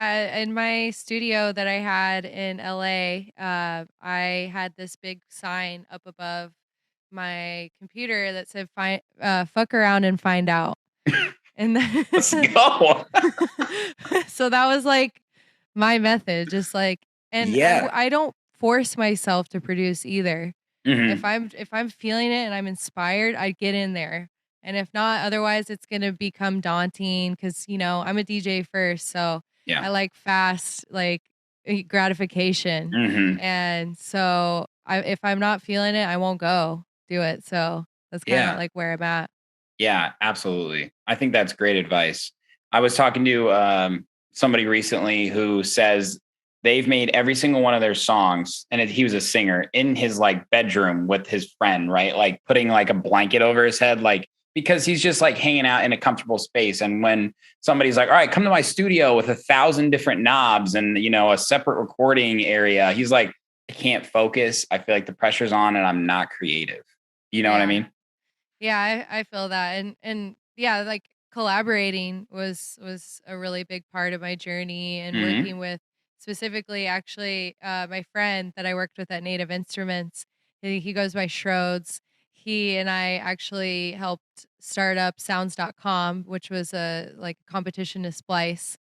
In my studio that I had in LA, I had this big sign up above my computer that said "Fuck around and find out." And then Let's go. so that was like my method, just like, and Yeah. I don't force myself to produce either. Hmm. If I'm feeling it and I'm inspired, I get in there. And if not, otherwise it's gonna become daunting because I'm a DJ first, so Yeah. I like fast, like gratification. Hmm. And so if I'm not feeling it, I won't go do it. So that's kind of Yeah. like where I'm at. Yeah, absolutely. I think that's great advice. I was talking to somebody recently who says they've made every single one of their songs, and he was a singer in his like bedroom with his friend, right? Like putting like a blanket over his head, like because he's just like hanging out in a comfortable space. And when somebody's like, "All right, come to my studio with 1,000 different knobs and a separate recording area," he's like, "I can't focus. I feel like the pressure's on, and I'm not creative." You know what I Yeah. mean? Yeah, I feel that, and yeah, like collaborating was a really big part of my journey, and Hmm. working with specifically, actually, my friend that I worked with at Native Instruments. He goes by Schroeds. He and I actually helped start up sounds.com, which was a like a competition to splice.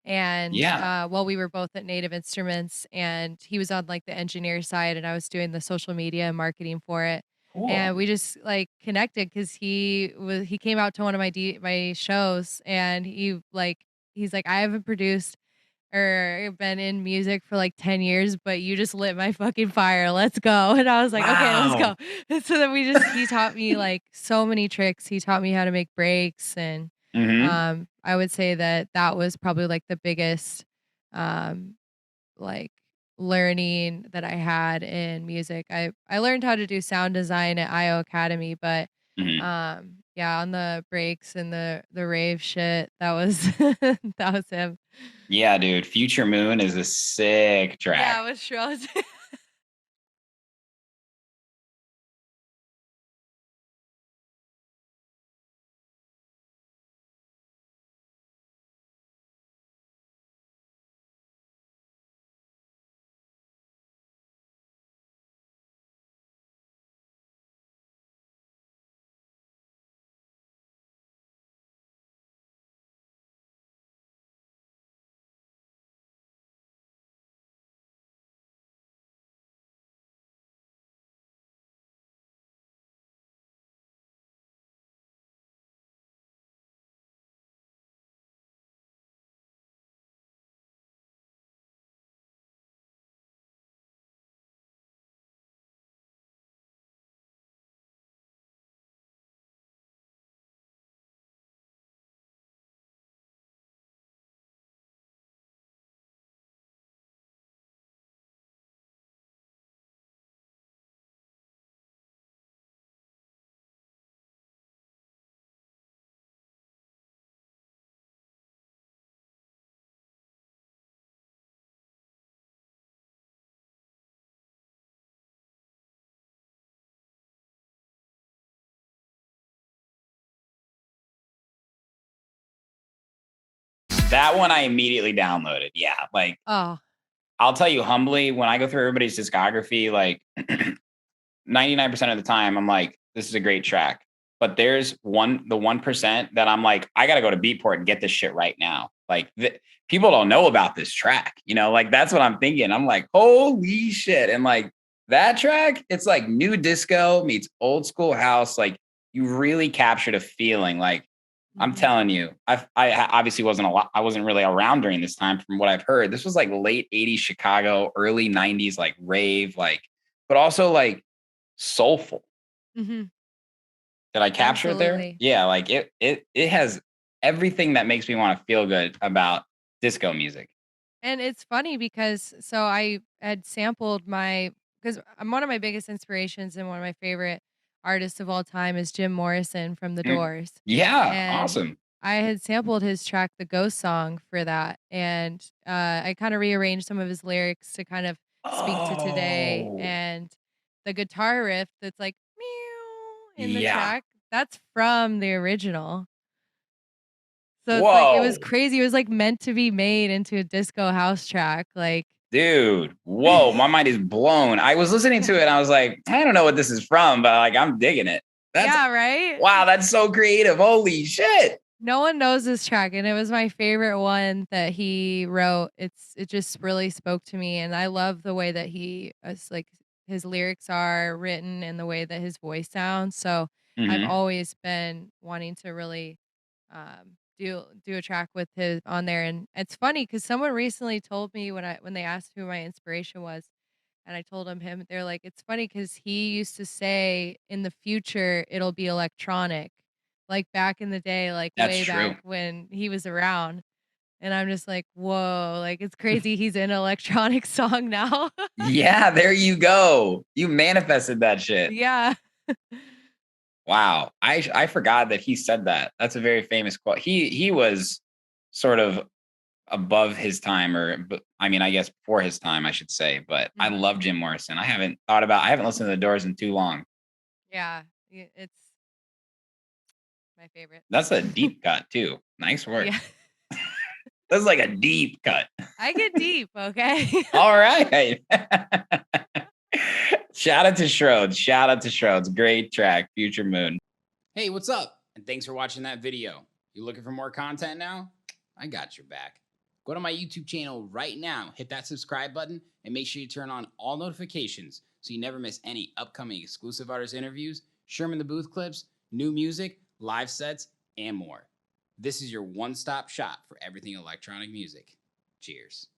And Yeah. well, we were both at Native Instruments, and he was on like the engineer side, and I was doing the social media and marketing for it. Cool. And we just like connected because he came out to one of my shows, and he's like, I haven't produced or been in music for like 10 years, but you just lit my fucking fire. Let's go. And I was like, okay, let's go. Wow. And so then he taught me like so many tricks. He taught me how to make breaks. And Mhm. I would say that that was probably like the biggest um like learning that I had in music. I learned how to do sound design at IO Academy, but Mhm. yeah, on the breaks and the rave shit, that was that was him. Yeah, dude, Future Moon is a sick Yeah, track. it was Schroes. That one I immediately downloaded. Yeah, like, Oh, I'll tell you humbly, when I go through everybody's discography, like 99% of the time, I'm like, this is a great track. But there's the 1% that I'm like, I gotta go to Beatport and get this shit right now. Like people don't know about this track, like that's what I'm thinking. I'm like, holy shit. And like that track, it's like new disco meets old school house. Like you really captured a feeling. Like I'm mhm. telling you, I obviously wasn't a lot, I wasn't really around during this time from what I've heard. This was like late 80s Chicago, early 90s, like rave, like, but also like soulful. Mhm. Did I capture it there? Absolutely. Yeah, like it has everything that makes me want to feel good about disco music. And it's funny because so I had sampled my because I'm one of my biggest inspirations, and one of my favorite artists of all time is Jim Morrison from The Mm, Doors. yeah, And awesome. I had sampled his track The Ghost Song for that, and I kind of rearranged some of his lyrics to kind of speak to today. Oh, And the guitar riff that's like meow in the yeah. track, that's from the original. So it's like it was Whoa. crazy. It was like meant to be made into a disco house track. Like Dude, whoa, my mind is blown. I was listening to it and I was like, I don't know what this is from, but like I'm digging it. That's yeah, right? wow, that's so creative. Holy shit. No one knows this track, and it was my favorite one that he wrote. It just really spoke to me, and I love the way that like his lyrics are written and the way that his voice sounds. So I've Hmm. always been wanting to really do a track with his on there. And it's funny because someone recently told me when they asked who my inspiration was, and I told him, they're like, it's funny because he used to say in the future it'll be electronic, like back in the day, like That's way true. back when he was around. And I'm just like, whoa, like it's crazy he's in an electronic song now. Yeah, there you go. You manifested that shit. Yeah. Wow. I forgot that he said that. That's a very famous quote. He was sort of above his time, or but I mean, I guess before his time, I should say. But I Mhm. love Jim Morrison. I haven't listened to the Doors in too long. Yeah. It's my favorite. That's a deep cut too. Nice work. Yeah. That's like a deep cut. I get deep, okay? All right. Shout out to Schroeds. Shout out to Schroeds. Great track, Future Moon. Hey, what's up? And thanks for watching that video. You looking for more content now? I got your back. Go to my YouTube channel right now, hit that subscribe button, and make sure you turn on all notifications so you never miss any upcoming exclusive artist interviews, Sherman the Booth clips, new music, live sets, and more. This is your one-stop shop for everything electronic music. Cheers.